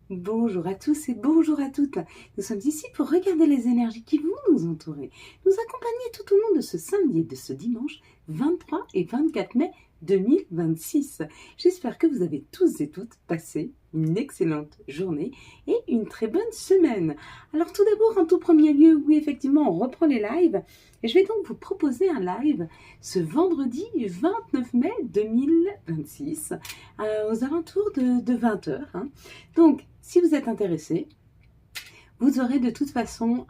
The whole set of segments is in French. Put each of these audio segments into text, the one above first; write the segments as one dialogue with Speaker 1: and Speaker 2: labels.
Speaker 1: Bonjour à tous et bonjour à toutes. Nous sommes ici pour regarder les énergies qui vont nous entourer, nous accompagner tout au long de ce samedi et de ce dimanche 23 et 24 mai 2026. J'espère que vous avez tous et toutes passé une excellente journée et une très bonne semaine. Alors tout d'abord, en tout premier lieu, oui effectivement, on reprend les lives et je vais donc vous proposer un live ce vendredi 29 mai 2026 aux alentours de 20h. Donc, si vous êtes intéressé, vous aurez de toute façon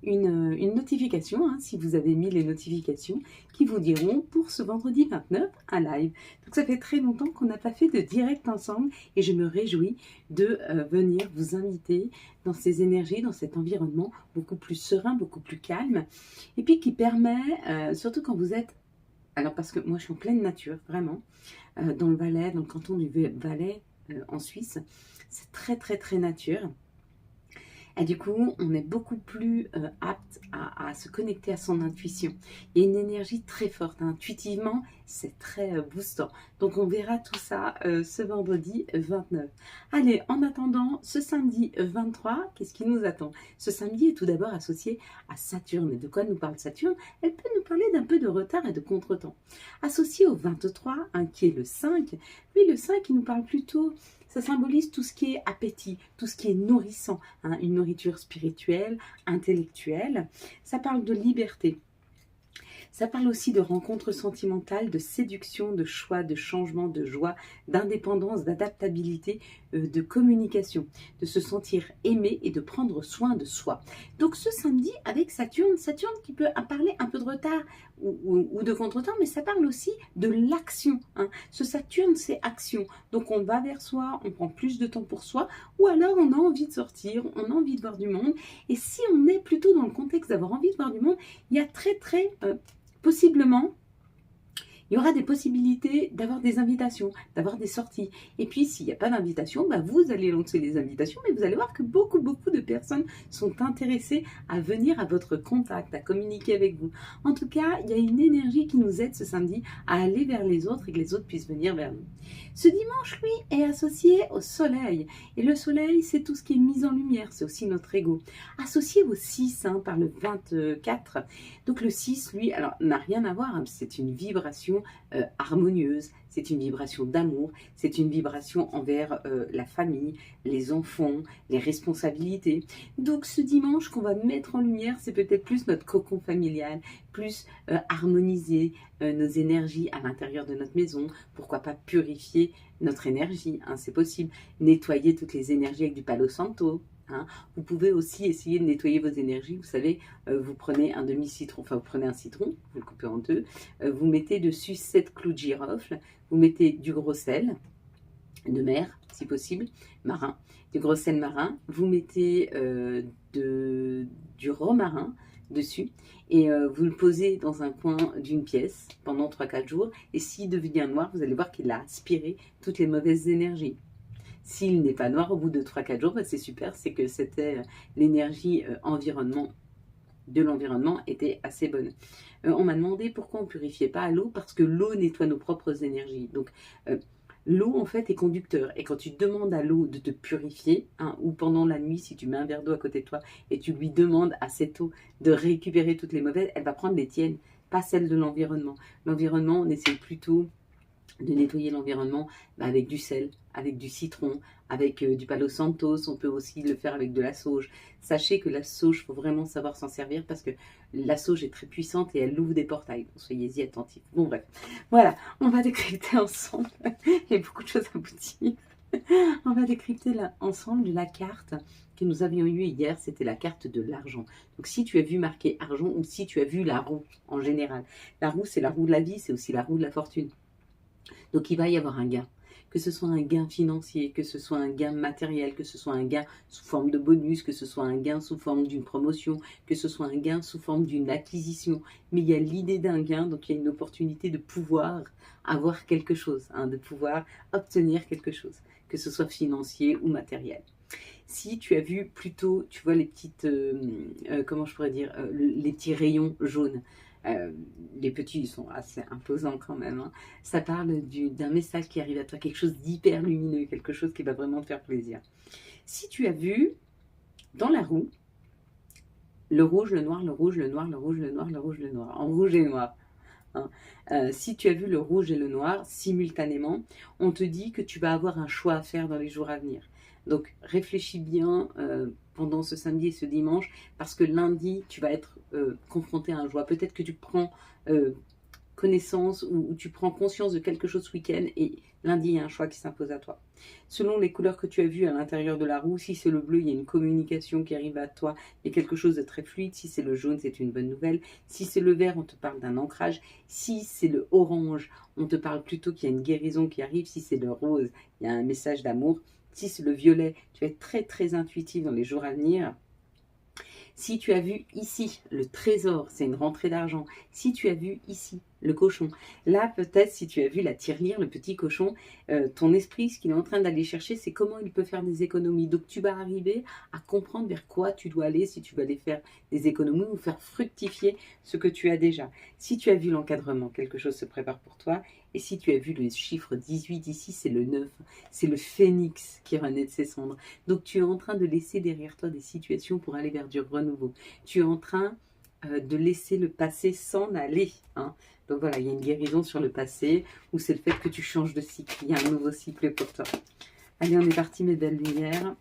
Speaker 1: une notification, si vous avez mis les notifications, qui vous diront pour ce vendredi 29 un live. Donc ça fait très longtemps qu'on n'a pas fait de direct ensemble et je me réjouis de venir vous inviter dans ces énergies, dans cet environnement beaucoup plus serein, beaucoup plus calme et puis qui permet, surtout quand vous êtes, alors parce que moi je suis en pleine nature, vraiment, dans le Valais, dans le canton du Valais en Suisse, c'est très très très nature. Et du coup, on est beaucoup plus apte à se connecter à son intuition. Il y a une énergie très forte. Intuitivement, c'est très boostant. Donc, on verra tout ça ce vendredi 29. Allez, en attendant, ce samedi 23, qu'est-ce qui nous attend? Ce samedi est tout d'abord associé à Saturne. Et de quoi nous parle Saturne? Elle peut nous parler d'un peu de retard et de contretemps. Associé au 23, qui est le 5, lui, le 5, il nous parle plutôt... Ça symbolise tout ce qui est appétit, tout ce qui est nourrissant, une nourriture spirituelle, intellectuelle. Ça parle de liberté. Ça parle aussi de rencontres sentimentales, de séduction, de choix, de changement, de joie, d'indépendance, d'adaptabilité, de communication, de se sentir aimé et de prendre soin de soi. Donc ce samedi avec Saturne, Saturne qui peut parler un peu de retard ou de contretemps, mais ça parle aussi de l'action. Ce Saturne, c'est action. Donc on va vers soi, on prend plus de temps pour soi, ou alors on a envie de sortir, on a envie de voir du monde. Et si on est plutôt dans le contexte d'avoir envie de voir du monde, il y a possiblement, il y aura des possibilités d'avoir des invitations, d'avoir des sorties. Et puis, s'il n'y a pas d'invitation, vous allez lancer les invitations, mais vous allez voir que beaucoup de personnes sont intéressées à venir à votre contact, à communiquer avec vous. En tout cas, il y a une énergie qui nous aide ce samedi à aller vers les autres et que les autres puissent venir vers nous. Ce dimanche, lui, est associé au soleil. Et le soleil, c'est tout ce qui est mis en lumière, c'est aussi notre ego. Associé au 6, par le 24. Donc le 6, lui, alors n'a rien à voir, c'est une vibration harmonieuse, c'est une vibration d'amour, c'est une vibration envers la famille, les enfants, les responsabilités. Donc ce dimanche qu'on va mettre en lumière, c'est peut-être plus notre cocon familial, plus harmoniser nos énergies à l'intérieur de notre maison, pourquoi pas purifier notre énergie, c'est possible, nettoyer toutes les énergies avec du Palo Santo. Vous pouvez aussi essayer de nettoyer vos énergies. Vous savez, vous prenez un demi-citron, enfin vous prenez un citron, vous le coupez en deux, vous mettez dessus 7 clous de girofle, vous mettez du gros sel de mer, si possible, marin, du gros sel marin, vous mettez du romarin dessus et vous le posez dans un coin d'une pièce pendant 3-4 jours et s'il devient noir, vous allez voir qu'il a aspiré toutes les mauvaises énergies. S'il n'est pas noir au bout de 3-4 jours, c'est super, c'est que c'était l'énergie de l'environnement était assez bonne. On m'a demandé pourquoi on ne purifiait pas à l'eau, parce que l'eau nettoie nos propres énergies. Donc l'eau en fait est conducteur, et quand tu demandes à l'eau de te purifier, ou pendant la nuit si tu mets un verre d'eau à côté de toi et tu lui demandes à cette eau de récupérer toutes les mauvaises, elle va prendre les tiennes, pas celles de l'environnement. L'environnement, on essaie plutôt de nettoyer l'environnement avec du sel, avec du citron, avec du Palo Santos. On peut aussi le faire avec de la sauge. Sachez que la sauge, il faut vraiment savoir s'en servir parce que la sauge est très puissante et elle ouvre des portails. Donc soyez-y attentifs. Bon bref, voilà, on va décrypter ensemble. Il y a beaucoup de choses à vous dire. On va décrypter ensemble la carte que nous avions eue hier, c'était la carte de l'argent. Donc si tu as vu marqué argent ou si tu as vu la roue en général. La roue, c'est la roue de la vie, c'est aussi la roue de la fortune. Donc il va y avoir un gain, que ce soit un gain financier, que ce soit un gain matériel, que ce soit un gain sous forme de bonus, que ce soit un gain sous forme d'une promotion, que ce soit un gain sous forme d'une acquisition. Mais il y a l'idée d'un gain, donc il y a une opportunité de pouvoir avoir quelque chose, de pouvoir obtenir quelque chose, que ce soit financier ou matériel. Si tu as vu plutôt, tu vois les petites, comment je pourrais dire, les petits rayons jaunes, Euh, les petits, ils sont assez imposants quand même, hein. Ça parle d'un message qui arrive à toi, quelque chose d'hyper lumineux, quelque chose qui va vraiment te faire plaisir. Si tu as vu dans la roue, le rouge, le noir, le rouge, le noir, le rouge, le noir, le rouge, le noir, en rouge et noir, hein. Si tu as vu le rouge et le noir simultanément, on te dit que tu vas avoir un choix à faire dans les jours à venir. Donc réfléchis bien pendant ce samedi et ce dimanche, parce que lundi, tu vas être confronté à un choix. Peut-être que tu prends connaissance ou tu prends conscience de quelque chose ce week-end et lundi, il y a un choix qui s'impose à toi. Selon les couleurs que tu as vues à l'intérieur de la roue, si c'est le bleu, il y a une communication qui arrive à toi, il y a quelque chose de très fluide. Si c'est le jaune, c'est une bonne nouvelle. Si c'est le vert, on te parle d'un ancrage. Si c'est le orange, on te parle plutôt qu'il y a une guérison qui arrive. Si c'est le rose, il y a un message d'amour. Si c'est le violet, tu vas être très très intuitif dans les jours à venir. Si tu as vu ici le trésor, c'est une rentrée d'argent. Si tu as vu ici le cochon, là peut-être si tu as vu la tirelire, le petit cochon, ton esprit, ce qu'il est en train d'aller chercher, c'est comment il peut faire des économies. Donc tu vas arriver à comprendre vers quoi tu dois aller, si tu vas aller faire des économies ou faire fructifier ce que tu as déjà. Si tu as vu l'encadrement, quelque chose se prépare pour toi. Et si tu as vu le chiffre 18 ici, c'est le 9, c'est le phénix qui renaît de ses cendres. Donc tu es en train de laisser derrière toi des situations pour aller vers du renouveau. Tu es en train de laisser le passé s'en aller, hein. Donc voilà, il y a une guérison sur le passé, ou c'est le fait que tu changes de cycle. Il y a un nouveau cycle pour toi. Allez, on est parti mes belles lumières.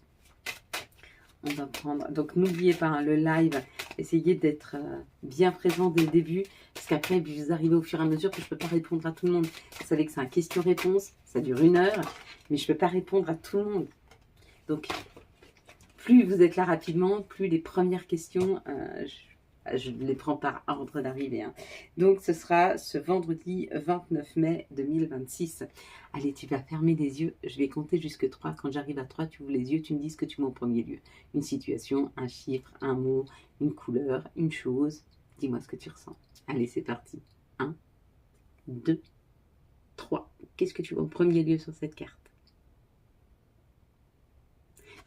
Speaker 1: On va prendre, donc n'oubliez pas hein, le live, essayez d'être bien présent dès le début, parce qu'après vous arrivez au fur et à mesure que je ne peux pas répondre à tout le monde. Vous savez que c'est un question-réponse, ça dure 1 heure, mais je ne peux pas répondre à tout le monde. Donc plus vous êtes là rapidement, plus les premières questions, je les prends par ordre d'arrivée, hein. Donc ce sera ce vendredi 29 mai 2026. Allez, tu vas fermer les yeux, je vais compter jusque 3. Quand j'arrive à 3, tu ouvres les yeux, tu me dis ce que tu mets en premier lieu. Une situation, un chiffre, un mot, une couleur, une chose. Dis-moi ce que tu ressens. Allez, c'est parti. 1, 2, 3. Qu'est-ce que tu vois en premier lieu sur cette carte?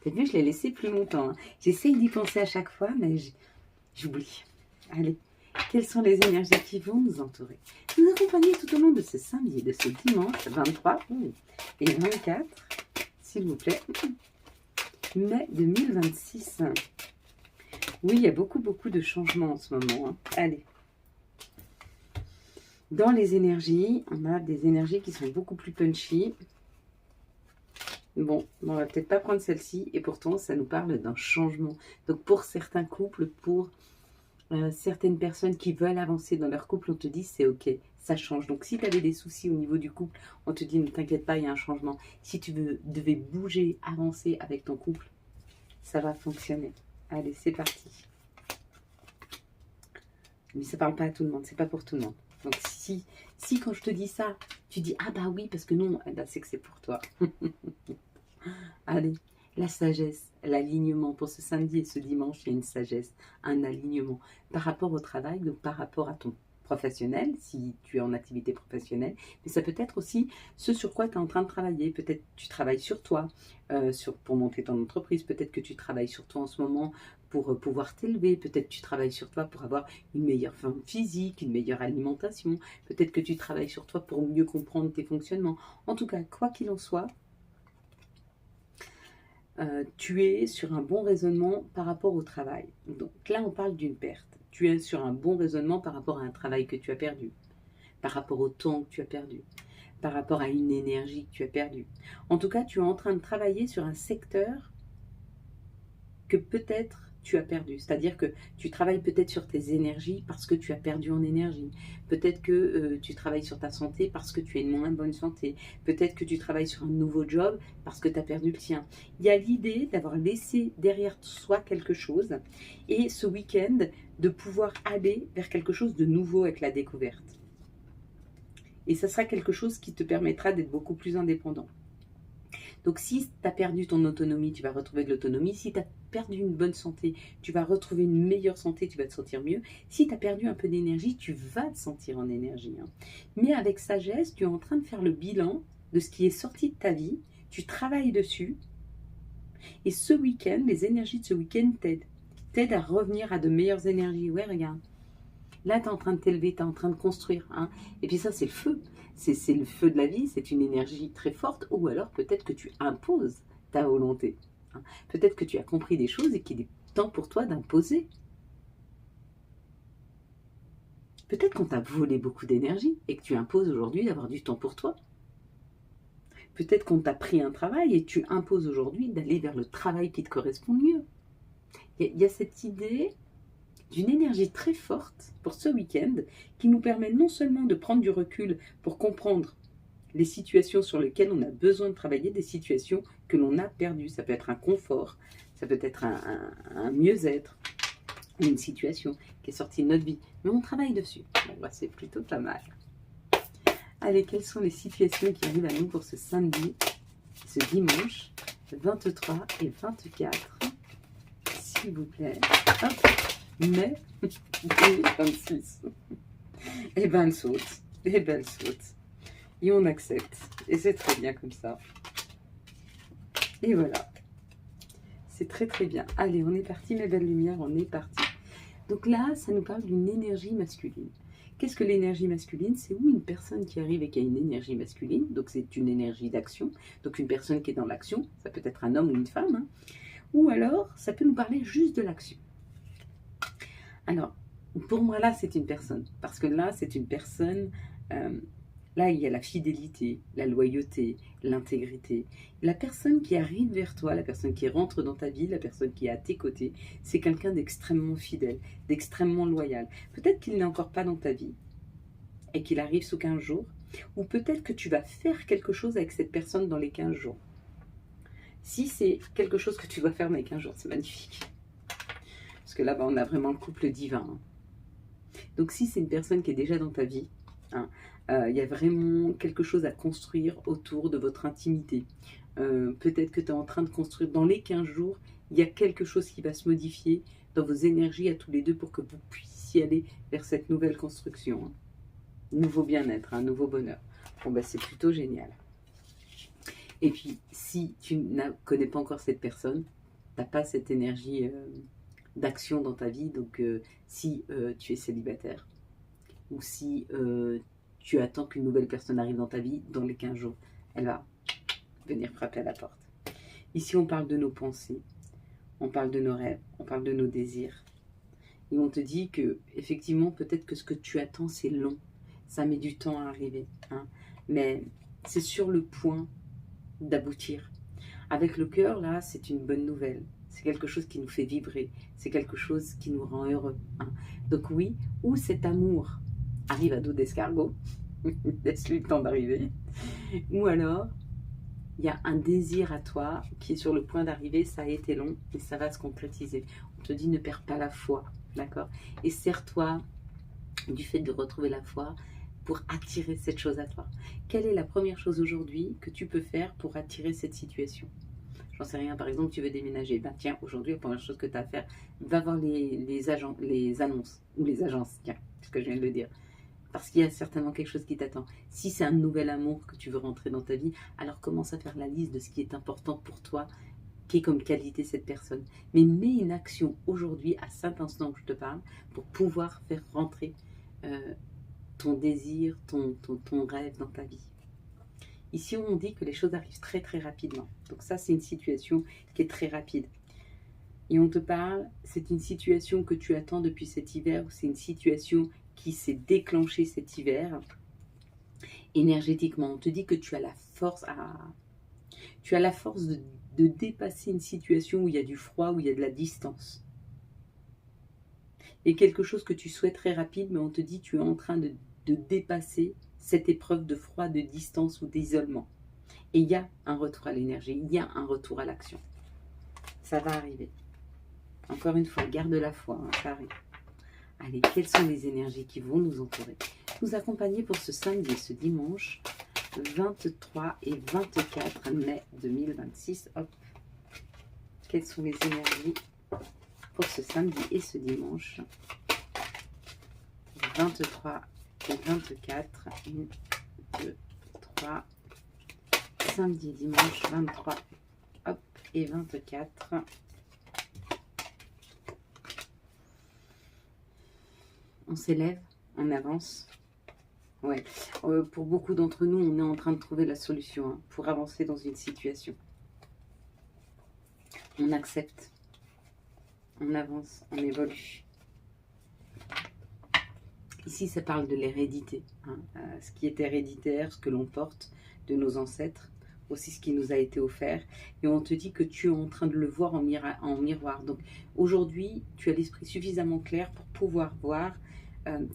Speaker 1: T'as vu, je l'ai laissé plus longtemps, hein. J'essaye d'y penser à chaque fois, mais j'oublie. Allez, quelles sont les énergies qui vont nous entourer, nous accompagner tout au long de ce samedi, de ce dimanche 23 et 24, s'il vous plaît, mai 2026. Oui, il y a beaucoup de changements en ce moment, hein. Allez. Dans les énergies, on a des énergies qui sont beaucoup plus punchy. Bon, on va peut-être pas prendre celle-ci, et pourtant, ça nous parle d'un changement. Donc, pour certains couples, pour certaines personnes qui veulent avancer dans leur couple, on te dit c'est ok, ça change. Donc si tu avais des soucis au niveau du couple, on te dit ne t'inquiète pas, il y a un changement. Si tu devais bouger, avancer avec ton couple, ça va fonctionner. Allez, c'est parti. Mais ça parle pas à tout le monde, c'est pas pour tout le monde. Donc si quand je te dis ça, tu dis ah bah oui parce que non, eh ben, c'est que c'est pour toi. Allez. La sagesse, l'alignement. Pour ce samedi et ce dimanche, il y a une sagesse, un alignement par rapport au travail, donc par rapport à ton professionnel, si tu es en activité professionnelle, mais ça peut être aussi ce sur quoi tu es en train de travailler. Peut-être tu travailles sur toi, pour monter ton entreprise, peut-être que tu travailles sur toi en ce moment pour pouvoir t'élever, peut-être que tu travailles sur toi pour avoir une meilleure forme physique, une meilleure alimentation, peut-être que tu travailles sur toi pour mieux comprendre tes fonctionnements. En tout cas, quoi qu'il en soit, tu es sur un bon raisonnement par rapport au travail. Donc là, on parle d'une perte. Tu es sur un bon raisonnement par rapport à un travail que tu as perdu, par rapport au temps que tu as perdu, par rapport à une énergie que tu as perdue. En tout cas, tu es en train de travailler sur un secteur que peut-être tu as perdu. C'est-à-dire que tu travailles peut-être sur tes énergies parce que tu as perdu en énergie. Peut-être que tu travailles sur ta santé parce que tu as une moins bonne santé. Peut-être que tu travailles sur un nouveau job parce que tu as perdu le tien. Il y a l'idée d'avoir laissé derrière soi quelque chose et ce week-end de pouvoir aller vers quelque chose de nouveau avec la découverte. Et ça sera quelque chose qui te permettra d'être beaucoup plus indépendant. Donc si tu as perdu ton autonomie, tu vas retrouver de l'autonomie. Si tu as perdu une bonne santé, tu vas retrouver une meilleure santé, tu vas te sentir mieux. Si tu as perdu un peu d'énergie, tu vas te sentir en énergie, hein. Mais avec sagesse, tu es en train de faire le bilan de ce qui est sorti de ta vie. Tu travailles dessus. Et ce week-end, les énergies de ce week-end t'aident à revenir à de meilleures énergies. Ouais, regarde. Là, tu es en train de t'élever, tu es en train de construire. Hein. Et puis ça, c'est le feu. C'est le feu de la vie, c'est une énergie très forte. Ou alors peut-être que tu imposes ta volonté. Hein. Peut-être que tu as compris des choses et qu'il est temps pour toi d'imposer. Peut-être qu'on t'a volé beaucoup d'énergie et que tu imposes aujourd'hui d'avoir du temps pour toi. Peut-être qu'on t'a pris un travail et tu imposes aujourd'hui d'aller vers le travail qui te correspond mieux. Il y a cette idée d'une énergie très forte pour ce week-end qui nous permet non seulement de prendre du recul pour comprendre les situations sur lesquelles on a besoin de travailler, des situations que l'on a perdues. Ça peut être un confort, ça peut être un mieux-être, une situation qui est sortie de notre vie. Mais on travaille dessus. Bon, bah, c'est plutôt pas mal. Allez, quelles sont les situations qui arrivent à nous pour ce samedi, ce dimanche 23 et 24, s'il vous plaît. Hop, mai 2026. Et ben elle saute, et ben elle saute. Et on accepte. Et c'est très bien comme ça. Et voilà. C'est très très bien. Allez, on est parti, mes belles lumières, on est parti. Donc là, ça nous parle d'une énergie masculine. Qu'est-ce que l'énergie masculine? C'est où une personne qui arrive et qui a une énergie masculine, donc c'est une énergie d'action, donc une personne qui est dans l'action, ça peut être un homme ou une femme, hein. Ou alors ça peut nous parler juste de l'action. Alors, pour moi là c'est une personne, parce que là c'est une personne, là il y a la fidélité, la loyauté, l'intégrité. La personne qui arrive vers toi, la personne qui rentre dans ta vie, la personne qui est à tes côtés, c'est quelqu'un d'extrêmement fidèle, d'extrêmement loyal. Peut-être qu'il n'est encore pas dans ta vie et qu'il arrive sous 15 jours, ou peut-être que tu vas faire quelque chose avec cette personne dans les 15 jours. Si c'est quelque chose que tu dois faire dans les 15 jours, c'est magnifique. Parce que là, on a vraiment le couple divin. Hein. Donc si c'est une personne qui est déjà dans ta vie, hein, y a vraiment quelque chose à construire autour de votre intimité. Peut-être que tu es en train de construire dans les 15 jours, il y a quelque chose qui va se modifier dans vos énergies à tous les deux pour que vous puissiez aller vers cette nouvelle construction. Hein. Nouveau bien-être, un nouveau bonheur. Bon, ben, c'est plutôt génial. Et puis, si tu ne connais pas encore cette personne, tu n'as pas cette énergie d'action dans ta vie, donc si tu es célibataire, ou si tu attends qu'une nouvelle personne arrive dans ta vie, dans les 15 jours, elle va venir frapper à la porte. Ici, on parle de nos pensées, on parle de nos rêves, on parle de nos désirs. Et on te dit que, effectivement, peut-être que ce que tu attends, c'est long. Ça met du temps à arriver. Hein. Mais c'est sur le point d'aboutir. Avec le cœur, là, c'est une bonne nouvelle. C'est quelque chose qui nous fait vibrer. C'est quelque chose qui nous rend heureux. Hein. Donc oui, où cet amour arrive à dos d'escargot, laisse-lui le temps d'arriver. Ou alors, il y a un désir à toi qui est sur le point d'arriver, ça a été long, mais ça va se concrétiser. On te dit ne perds pas la foi, d'accord? Et serre-toi du fait de retrouver la foi pour attirer cette chose à toi. Quelle est la première chose aujourd'hui que tu peux faire pour attirer cette situation? J'en sais rien, par exemple, tu veux déménager. Ben tiens, aujourd'hui, la première chose que tu as à faire, va voir les annonces, ou les agences, tiens, c'est ce que je viens de le dire. Parce qu'il y a certainement quelque chose qui t'attend. Si c'est un nouvel amour que tu veux rentrer dans ta vie, alors commence à faire la liste de ce qui est important pour toi, qui est comme qualité cette personne. Mais mets une action aujourd'hui, à cet instant où je te parle, pour pouvoir faire rentrer ton désir, ton rêve dans ta vie. Ici, on dit que les choses arrivent très très rapidement. Donc ça, c'est une situation qui est très rapide. Et on te parle, c'est une situation que tu attends depuis cet hiver, ou c'est une situation qui s'est déclenchée cet hiver. Énergétiquement, on te dit que tu as la force de dépasser une situation où il y a du froid, où il y a de la distance. Et quelque chose que tu souhaiterais rapide, mais on te dit que tu es en train de dépasser cette épreuve de froid, de distance ou d'isolement. Et il y a un retour à l'énergie, il y a un retour à l'action. Ça va arriver. Encore une fois, garde la foi, hein, ça arrive. Allez, quelles sont les énergies qui vont nous entourer, nous accompagner pour ce samedi et ce dimanche 23 et 24 mai 2026. Hop. Quelles sont les énergies pour ce samedi et ce dimanche 23 et 24. 1, 2, 3. Samedi et dimanche 23 hop, et 24. On s'élève, on avance. Ouais. Pour beaucoup d'entre nous, on est en train de trouver la solution hein, pour avancer dans une situation. On accepte, on avance, on évolue. Ici, ça parle de l'hérédité, hein, ce qui est héréditaire, ce que l'on porte de nos ancêtres, aussi ce qui nous a été offert. Et on te dit que tu es en train de le voir en miroir. Donc aujourd'hui, tu as l'esprit suffisamment clair pour pouvoir voir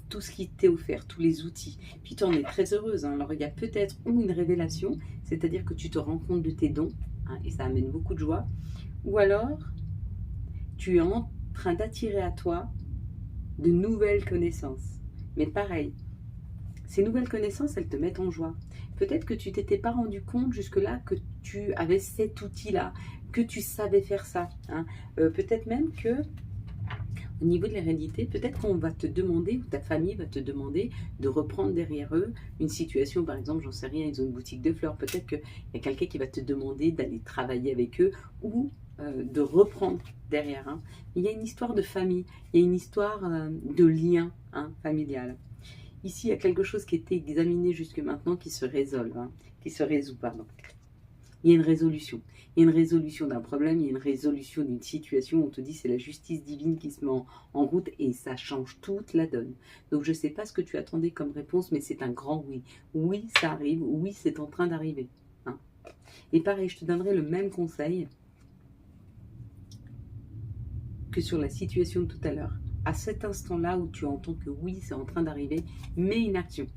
Speaker 1: tout ce qui t'est offert, tous les outils. Puis tu en es très heureuse. Hein. Alors il y a peut-être ou une révélation, c'est-à-dire que tu te rends compte de tes dons, hein, et ça amène beaucoup de joie. Ou alors, tu es en train d'attirer à toi de nouvelles connaissances. Mais pareil, ces nouvelles connaissances, elles te mettent en joie. Peut-être que tu t'étais pas rendu compte jusque-là que tu avais cet outil-là, que tu savais faire ça. Hein. Peut-être même que, au niveau de l'hérédité, peut-être qu'on va te demander, ou ta famille va te demander de reprendre derrière eux une situation, par exemple, j'en sais rien, ils ont une boutique de fleurs, peut-être qu'il y a quelqu'un qui va te demander d'aller travailler avec eux, ou de reprendre derrière. Hein. Il y a une histoire de famille, il y a une histoire de lien hein, familial. Ici, il y a quelque chose qui a été examiné jusque maintenant qui se résolve, hein, qui se résout, pardon. Il y a une résolution. Il y a une résolution d'un problème, il y a une résolution d'une situation. On te dit c'est la justice divine qui se met en route et ça change toute la donne. Donc je ne sais pas ce que tu attendais comme réponse, mais c'est un grand oui. Oui, ça arrive. Oui, c'est en train d'arriver. Hein. Et pareil, je te donnerai le même conseil que sur la situation de tout à l'heure. À cet instant-là où tu entends que oui, c'est en train d'arriver, mets une action.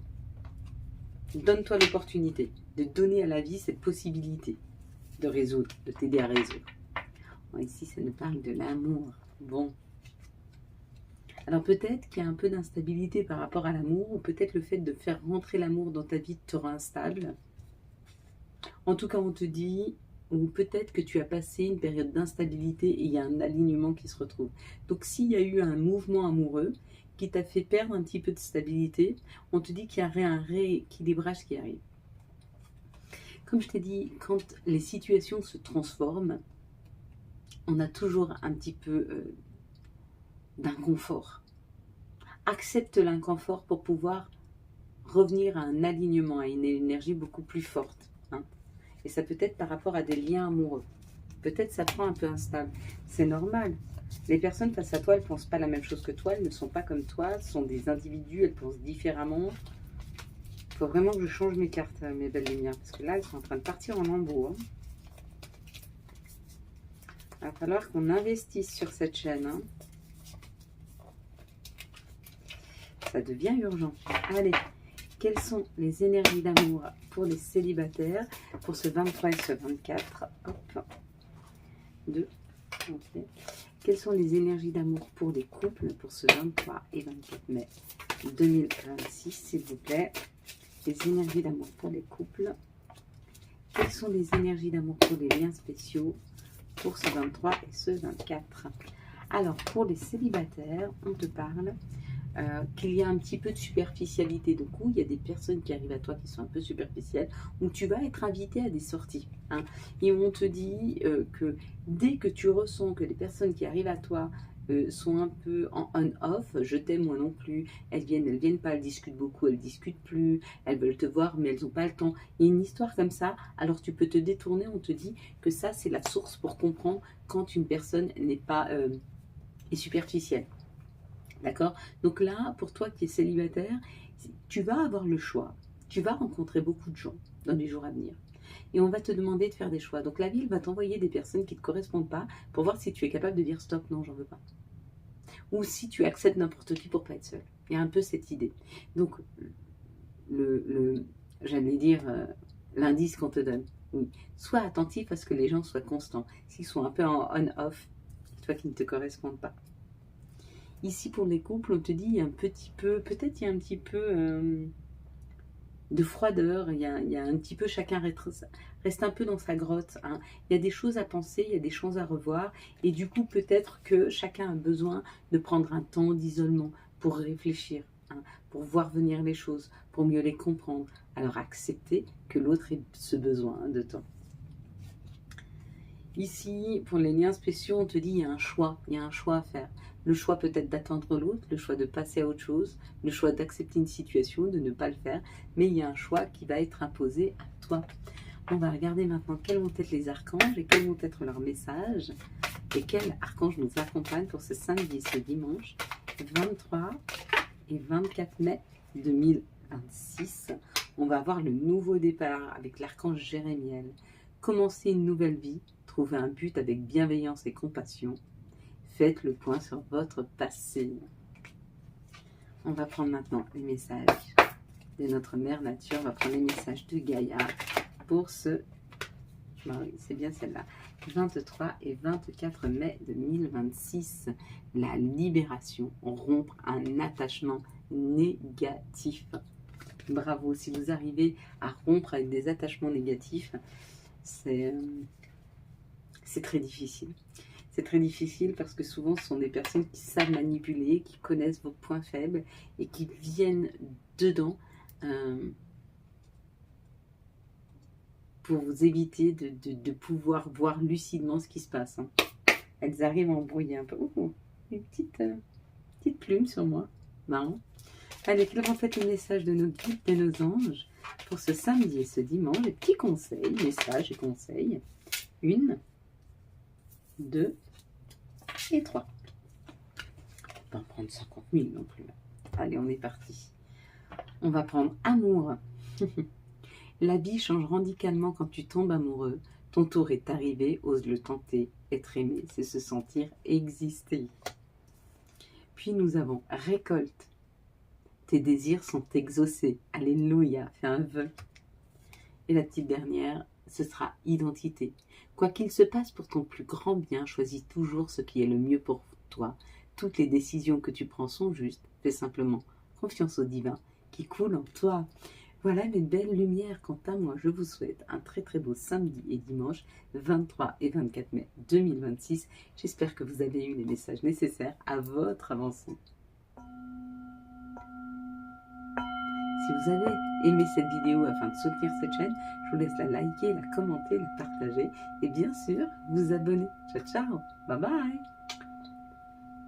Speaker 1: Donne-toi l'opportunité de donner à la vie cette possibilité de résoudre, de t'aider à résoudre. Bon, ici, ça nous parle de l'amour. Bon. Alors peut-être qu'il y a un peu d'instabilité par rapport à l'amour, ou peut-être le fait de faire rentrer l'amour dans ta vie te rend instable. En tout cas, on te dit, ou peut-être que tu as passé une période d'instabilité et il y a un alignement qui se retrouve. Donc s'il y a eu un mouvement amoureux qui t'a fait perdre un petit peu de stabilité, on te dit qu'il y a un rééquilibrage qui arrive. Comme je t'ai dit, quand les situations se transforment, on a toujours un petit peu d'inconfort. Accepte l'inconfort pour pouvoir revenir à un alignement, à une énergie beaucoup plus forte. Hein. Et ça peut être par rapport à des liens amoureux. Peut-être ça te rend un peu instable. C'est normal. Les personnes face à toi, elles ne pensent pas la même chose que toi, elles ne sont pas comme toi, ce sont des individus, elles pensent différemment. Il faut vraiment que je change mes cartes, mes belles lumières, parce que là, elles sont en train de partir en lambeaux. Hein. Il va falloir qu'on investisse sur cette chaîne. Hein. Ça devient urgent. Allez, quelles sont les énergies d'amour pour les célibataires pour ce 23 et ce 24 Hop. 2. Okay. Quelles sont les énergies d'amour pour les couples pour ce 23 et 24 mai 2026, s'il vous plaît. Les énergies d'amour pour les couples. Quelles sont les énergies d'amour pour les liens spéciaux pour ce 23 et ce 24? Alors, pour les célibataires, on te parle qu'il y a un petit peu de superficialité. Donc, où il y a des personnes qui arrivent à toi qui sont un peu superficielles, où tu vas être invité à des sorties. Hein, et on te dit que dès que tu ressens que les personnes qui arrivent à toi sont un peu en on-off, je t'aime, moi non plus, elles viennent pas, elles discutent beaucoup, elles discutent plus, elles veulent te voir, mais elles n'ont pas le temps. Il y a une histoire comme ça, alors tu peux te détourner, on te dit que ça, c'est la source pour comprendre quand une personne n'est pas est superficielle. D'accord? Donc là, pour toi qui es célibataire, tu vas avoir le choix. Tu vas rencontrer beaucoup de gens dans les jours à venir. Et on va te demander de faire des choix. Donc la vie va t'envoyer des personnes qui ne te correspondent pas pour voir si tu es capable de dire stop, non, j'en veux pas. Ou si tu acceptes n'importe qui pour pas être seul. Il y a un peu cette idée. Donc, j'allais dire, l'indice qu'on te donne. Oui. Sois attentif à ce que les gens soient constants. S'ils sont un peu en on-off, toi qui ne te correspondent pas. Ici, pour les couples, on te dit, il y a un petit peu, peut-être il y a un petit peu de froideur, il y a un petit peu, chacun reste un peu dans sa grotte. Hein. Il y a des choses à penser, il y a des choses à revoir, et du coup, peut-être que chacun a besoin de prendre un temps d'isolement pour réfléchir, hein, pour voir venir les choses, pour mieux les comprendre. Alors, accepter que l'autre ait ce besoin de temps. Ici, pour les liens spéciaux, on te dit il y a un choix à faire. Le choix peut-être d'attendre l'autre, le choix de passer à autre chose, le choix d'accepter une situation, de ne pas le faire, mais il y a un choix qui va être imposé à toi. On va regarder maintenant quels vont être les archanges et quels vont être leurs messages et quel archange nous accompagne pour ce samedi et ce dimanche 23 et 24 mai 2026. On va avoir le nouveau départ avec l'archange Jérémiel. Commencer une nouvelle vie, trouver un but avec bienveillance et compassion. Faites le point sur votre passé. On va prendre maintenant les messages de notre mère nature. On va prendre les messages de Gaïa pour ce... oui, c'est bien celle-là. 23 et 24 mai 2026. La libération. Rompre un attachement négatif. Bravo. Si vous arrivez à rompre avec des attachements négatifs, c'est très difficile. C'est très difficile parce que souvent ce sont des personnes qui savent manipuler, qui connaissent vos points faibles et qui viennent dedans pour vous éviter de pouvoir voir lucidement ce qui se passe. Hein. Elles arrivent à embrouiller un peu. Oh, une petite plume sur moi. Marrant. Allez, quels vont être les messages de nos guides, de nos anges pour ce samedi et ce dimanche? Les petits conseils, messages et conseils. 1, 2 et 3. On va en prendre 50 000 non plus. Allez, on est parti. On va prendre amour. La vie change radicalement quand tu tombes amoureux. Ton tour est arrivé, ose le tenter. Être aimé, c'est se sentir exister. Puis nous avons récolte. Tes désirs sont exaucés. Alléluia, fais un vœu. Et la petite dernière, ce sera identité. Quoi qu'il se passe pour ton plus grand bien, choisis toujours ce qui est le mieux pour toi. Toutes les décisions que tu prends sont justes. Fais simplement confiance au divin qui coule en toi. Voilà mes belles lumières. Quant à moi, je vous souhaite un très très beau samedi et dimanche 23 et 24 mai 2026. J'espère que vous avez eu les messages nécessaires à votre avancée. Si vous avez aimé cette vidéo afin de soutenir cette chaîne, je vous laisse la liker, la commenter, la partager et bien sûr vous abonner. Ciao ciao, bye bye.